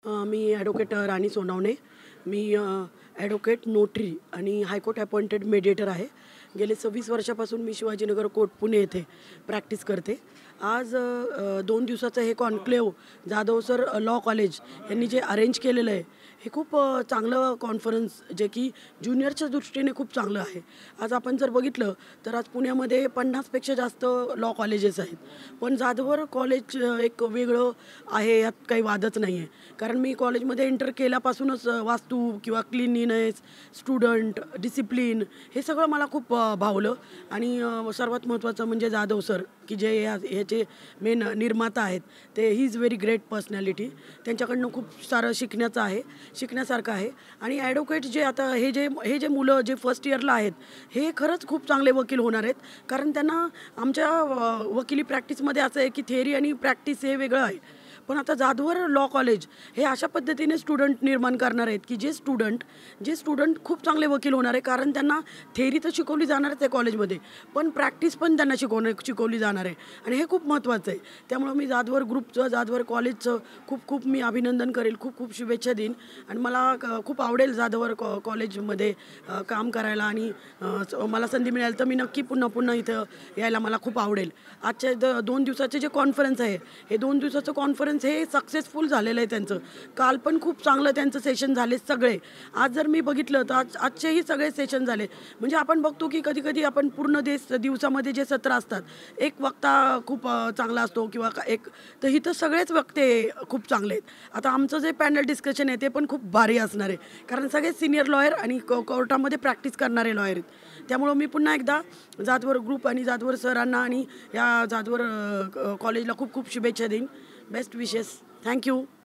मी advocate राणी सोनावणे. मी advocate, notary आणि high court appointed mediator आहे. गेले 26 वर्षापासून मी शिवाजीनगर कोर्ट पुणे येथे प्रॅक्टिस करते. आज 2 दिवसाचं हे conclave Jadhav sir law college यांनी जे अरेंज केलेलं आहे, हे खूप चांगलं कॉन्फरन्स, जे की ज्युनियरच्या दृष्टीने खूप चांगलं आहे. आज आपण जर बघितलं तर आज पुण्यामध्ये 50पेक्षा जास्त लॉ कॉलेजेस आहेत. पण जाधवर कॉलेज एक वेगळं आहे, यात काही वादच नाही आहे. कारण मी कॉलेजमध्ये एंटर केल्यापासूनच वास्तू किंवा क्लिनिनेस, स्टुडंट, डिसिप्लिन हे सगळं मला खूप भावलं. आणि सर्वात महत्त्वाचं म्हणजे जाधव सर, की जे ह्याचे मेन निर्माता आहेत, ते he is very great personality. त्यांच्याकडनं खूप सारं शिकण्यासारखं आहे. आणि ॲडव्होकेट जे आता हे जे मुलं जे फर्स्ट इयरला आहेत, हे खरंच खूप चांगले वकील होणार आहेत. कारण त्यांना आमच्या वकिली प्रॅक्टिसमध्ये असं आहे की थेअरी आणि प्रॅक्टिस हे वेगळं आहे. पण आता जाधवर लॉ कॉलेज हे अशा पद्धतीने स्टुडंट निर्माण करणार आहेत की जे स्टुडंट खूप चांगले वकील होणार आहे. कारण त्यांना थेअरी तर शिकवली जाणारच आहे कॉलेजमध्ये, पण प्रॅक्टिस पण त्यांना शिकवली जाणार आहे. आणि हे खूप महत्त्वाचं आहे. त्यामुळं मी जाधवर ग्रुपचं, जाधवर कॉलेजचं खूप मी अभिनंदन करेल, खूप शुभेच्छा देईन. आणि मला खूप आवडेल जाधवर कॉलेजमध्ये काम करायला. आणि मला संधी मिळाली तर मी नक्की पुन्हा इथं यायला मला खूप आवडेल. आजच्या 2 दिवसाचे जे कॉन्फरन्स आहे, हे 2 दिवसाचं कॉन्फरन्स हे सक्सेसफुल झालेलं आहे त्यांचं. काल पण खूप चांगलं त्यांचं सेशन झाले सगळे. आज जर मी बघितलं तर आजचेही सगळे सेशन झाले. म्हणजे आपण बघतो की कधी आपण पूर्ण दिवसामध्ये जे सत्र असतात, एक वक्ता खूप चांगला असतो किंवा तर इथं सगळेच वक्ते खूप चांगले आहेत. आता आमचं जे पॅनल डिस्कशन आहे ते पण खूप भारी असणार आहे. कारण सगळे सिनियर लॉयर आणि कोर्टामध्ये प्रॅक्टिस करणारे लॉयर आहेत. त्यामुळं मी पुन्हा एकदा जाधवर ग्रुप आणि जाधवर सरांना आणि या जाधवर कॉलेजला खूप शुभेच्छा देईन. बेस्ट विशेस. थँक्यू.